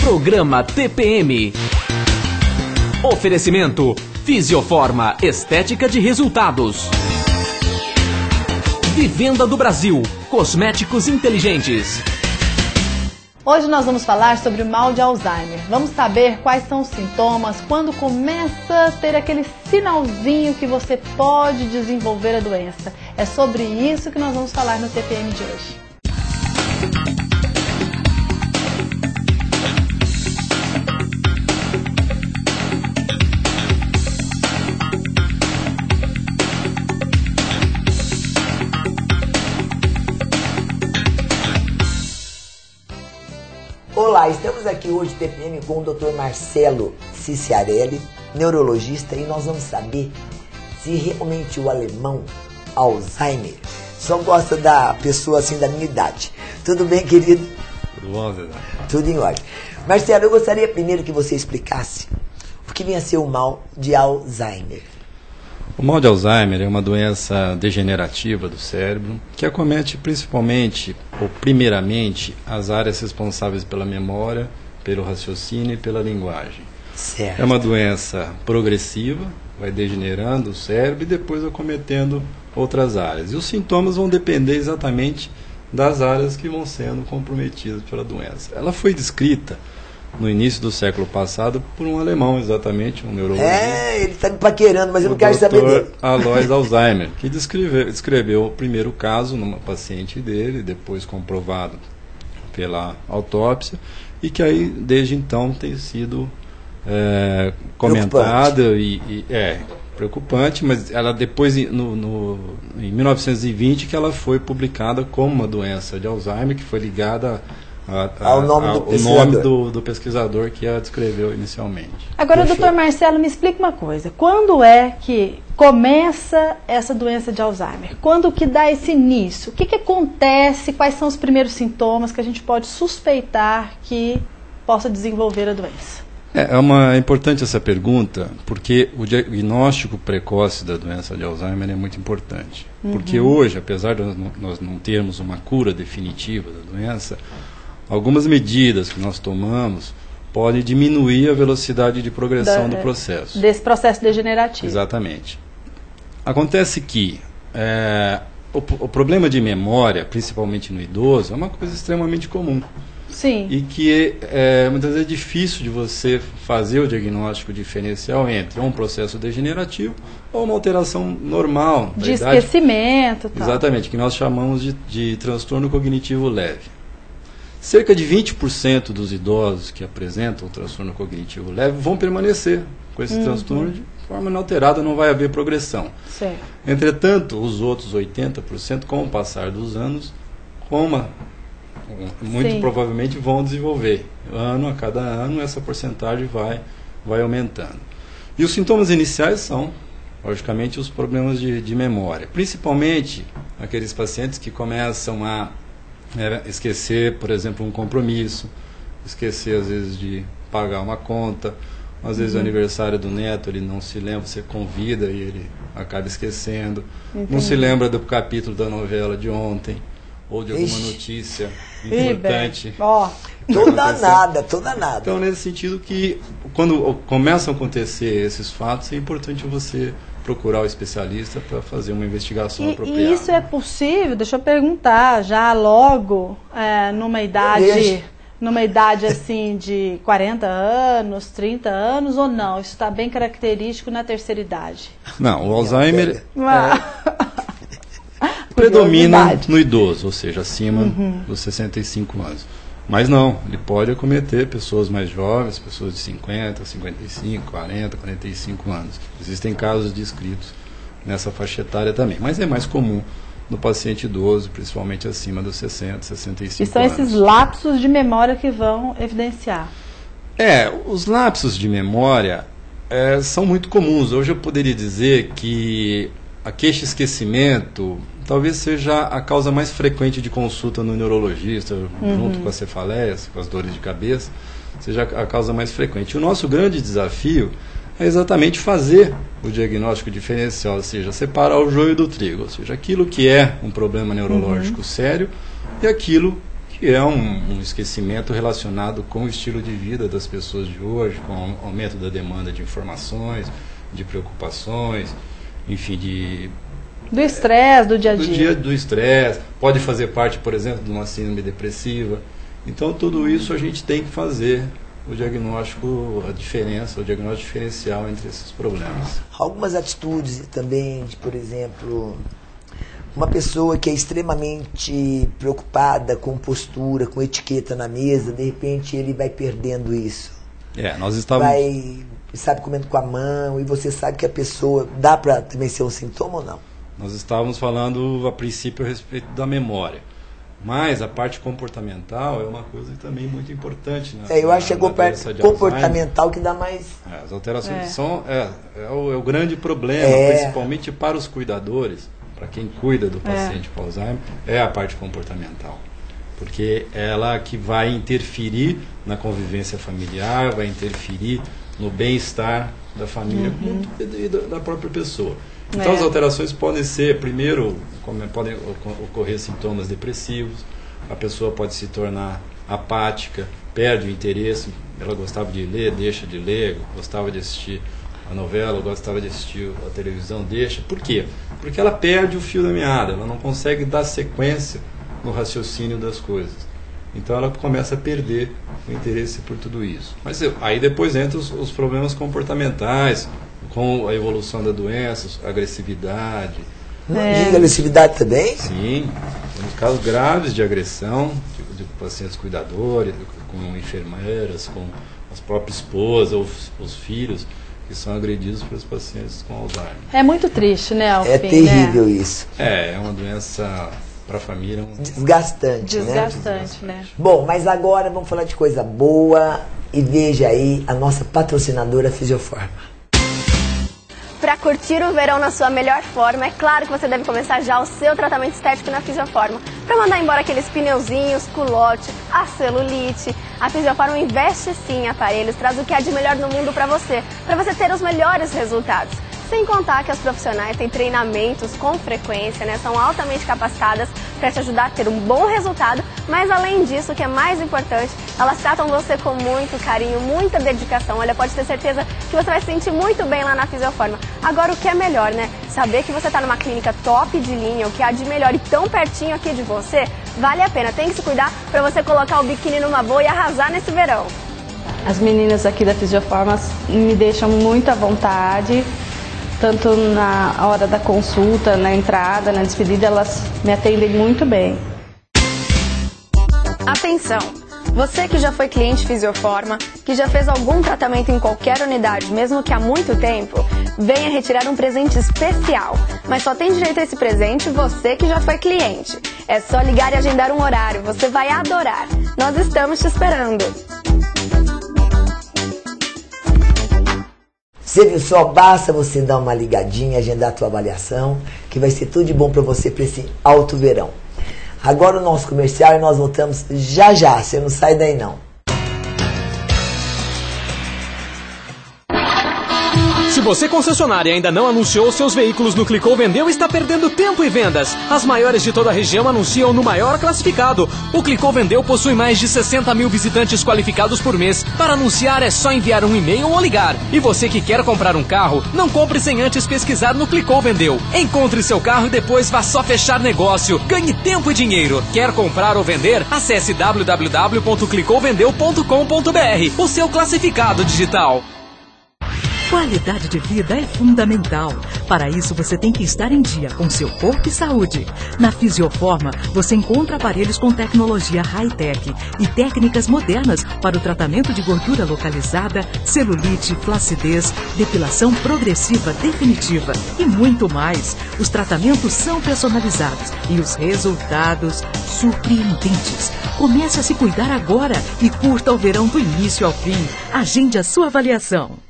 Programa TPM. Oferecimento Fisioforma, estética de resultados. Vivenda do Brasil, cosméticos inteligentes. Hoje nós vamos falar sobre o mal de Alzheimer. Vamos saber quais são os sintomas, quando começa a ter aquele sinalzinho que você pode desenvolver a doença. É sobre isso que nós vamos falar no TPM de hoje. Olá, estamos aqui hoje no TPM com o Dr. Marcelo Ciciarelli, neurologista, e nós vamos saber se realmente o alemão Alzheimer só gosta da pessoa assim da minha idade. Tudo bem, querido? Tudo bom, Zé? Tudo em ordem. Marcelo, eu gostaria primeiro que você explicasse o que vem a ser o mal de Alzheimer. O mal de Alzheimer é uma doença degenerativa do cérebro que acomete principalmente, ou primeiramente, as áreas responsáveis pela memória, pelo raciocínio e pela linguagem. Certo. É uma doença progressiva, vai degenerando o cérebro e depois acometendo outras áreas. E os sintomas vão depender exatamente das áreas que vão sendo comprometidas pela doença. Ela foi descrita no início do século passado por um alemão, exatamente, um neurologista. Ele está me paquerando, mas eu não quero saber dele. Alois Alzheimer, que descreveu o primeiro caso numa paciente dele, depois comprovado pela autópsia, e que aí, desde então, tem sido comentada preocupante, mas ela depois, em 1920, que ela foi publicada como uma doença de Alzheimer, que foi ligada ao nome do pesquisador que a descreveu inicialmente. Agora, doutor Marcelo, me explica uma coisa. Quando é que começa essa doença de Alzheimer? Quando que dá esse início? O que acontece? Quais são os primeiros sintomas que a gente pode suspeitar que possa desenvolver a doença? É importante essa pergunta, porque o diagnóstico precoce da doença de Alzheimer é muito importante. Porque hoje, apesar de nós não termos uma cura definitiva da doença, algumas medidas que nós tomamos podem diminuir a velocidade de progressão do processo. Desse processo degenerativo. Exatamente. Acontece que o problema de memória, principalmente no idoso, é uma coisa extremamente comum. Sim. E que muitas vezes é difícil de você fazer o diagnóstico diferencial entre um processo degenerativo ou uma alteração normal da idade. Esquecimento. Tal. Exatamente, que nós chamamos de transtorno cognitivo leve. Cerca de 20% dos idosos que apresentam o transtorno cognitivo leve vão permanecer com esse transtorno de forma inalterada, não vai haver progressão. Certo. Entretanto, os outros 80%, com o passar dos anos, muito provavelmente vão desenvolver. A cada ano, essa porcentagem vai aumentando. E os sintomas iniciais são, logicamente, os problemas de memória. Principalmente aqueles pacientes que começam a esquecer, por exemplo, um compromisso, esquecer às vezes de pagar uma conta, às vezes o aniversário do neto ele não se lembra, você convida e ele acaba esquecendo, não se lembra do capítulo da novela de ontem ou de alguma notícia importante. Tô danada. Então, nesse sentido que quando começam a acontecer esses fatos, é importante você procurar o especialista para fazer uma investigação apropriada. E isso é possível, deixa eu perguntar, já logo numa idade assim de 40 anos, 30 anos ou não? Isso está bem característico na terceira idade? Não, o Alzheimer predomina no idoso, ou seja, acima dos 65 anos. Mas não, ele pode acometer pessoas mais jovens, pessoas de 50, 55, 40, 45 anos. Existem casos descritos nessa faixa etária também, mas é mais comum no paciente idoso, principalmente acima dos 60, 65 anos. E são esses lapsos de memória que vão evidenciar. Os lapsos de memória são muito comuns. Hoje eu poderia dizer que a queixa-esquecimento talvez seja a causa mais frequente de consulta no neurologista, junto com as cefaleias, com as dores de cabeça, seja a causa mais frequente. O nosso grande desafio é exatamente fazer o diagnóstico diferencial, ou seja, separar o joio do trigo, ou seja, aquilo que é um problema neurológico sério e aquilo que é um esquecimento relacionado com o estilo de vida das pessoas de hoje, com o aumento da demanda de informações, de preocupações, enfim, do estresse do dia a dia. Do estresse, pode fazer parte, por exemplo, de uma síndrome depressiva. Então, tudo isso a gente tem que fazer o diagnóstico, o diagnóstico diferencial entre esses problemas. Algumas atitudes também, por exemplo, uma pessoa que é extremamente preocupada com postura, com etiqueta na mesa, de repente ele vai perdendo isso. Nós estávamos... Sabe, comendo com a mão, e você sabe que a pessoa... Dá para também ser um sintoma ou não? Nós estávamos falando, a princípio, a respeito da memória. Mas a parte comportamental é uma coisa também muito importante. Eu acho que é a parte comportamental que dá mais... As alterações são o grande problema, principalmente para os cuidadores, para quem cuida do paciente com Alzheimer, é a parte comportamental. Porque ela que vai interferir na convivência familiar, vai interferir no bem-estar da família e da própria pessoa. Então as alterações podem ser, primeiro, podem ocorrer sintomas depressivos, a pessoa pode se tornar apática, perde o interesse, ela gostava de ler, deixa de ler, gostava de assistir a novela, gostava de assistir a televisão, deixa. Por quê? Porque ela perde o fio da meada, ela não consegue dar sequência no raciocínio das coisas. Então ela começa a perder o interesse por tudo isso. Mas aí depois entram os problemas comportamentais, com a evolução da doença, agressividade. De agressividade também? Sim, temos casos graves de agressão de pacientes cuidadores, com enfermeiras, com as próprias esposas, os filhos, que são agredidos pelos pacientes com Alzheimer. É muito triste, né, Alfim? É terrível isso. É uma doença para a família. Desgastante, né? Bom, mas agora vamos falar de coisa boa e veja aí a nossa patrocinadora Fisioforma. Para curtir o verão na sua melhor forma, é claro que você deve começar já o seu tratamento estético na Fisioforma. Para mandar embora aqueles pneuzinhos, culote, a celulite, a Fisioforma investe sim em aparelhos, traz o que há de melhor no mundo para você ter os melhores resultados. Sem contar que as profissionais têm treinamentos com frequência, né? São altamente capacitadas para te ajudar a ter um bom resultado, mas além disso, o que é mais importante, elas tratam você com muito carinho, muita dedicação. Olha, pode ter certeza que você vai se sentir muito bem lá na Fisioforma. Agora, o que é melhor, né? Saber que você está numa clínica top de linha, o que há de melhor e tão pertinho aqui de você, vale a pena. Tem que se cuidar para você colocar o biquíni numa boa e arrasar nesse verão. As meninas aqui da Fisioforma me deixam muito à vontade. Tanto na hora da consulta, na entrada, na despedida, elas me atendem muito bem. Atenção! Você que já foi cliente Fisioforma, que já fez algum tratamento em qualquer unidade, mesmo que há muito tempo, venha retirar um presente especial. Mas só tem direito a esse presente você que já foi cliente. É só ligar e agendar um horário, você vai adorar. Nós estamos te esperando. Você viu só? Basta você dar uma ligadinha, agendar a tua avaliação, que vai ser tudo de bom para você para esse alto verão. Agora o nosso comercial e nós voltamos já já, você não sai daí não. Se você, concessionária, ainda não anunciou seus veículos no Clicou Vendeu, está perdendo tempo e vendas. As maiores de toda a região anunciam no maior classificado. O Clicou Vendeu possui mais de 60 mil visitantes qualificados por mês. Para anunciar é só enviar um e-mail ou ligar. E você que quer comprar um carro, não compre sem antes pesquisar no Clicou Vendeu. Encontre seu carro e depois vá só fechar negócio. Ganhe tempo e dinheiro. Quer comprar ou vender? Acesse www.clicouvendeu.com.br, o seu classificado digital. Qualidade de vida é fundamental. Para isso, você tem que estar em dia com seu corpo e saúde. Na Fisioforma, você encontra aparelhos com tecnologia high-tech e técnicas modernas para o tratamento de gordura localizada, celulite, flacidez, depilação progressiva definitiva e muito mais. Os tratamentos são personalizados e os resultados surpreendentes. Comece a se cuidar agora e curta o verão do início ao fim. Agende a sua avaliação.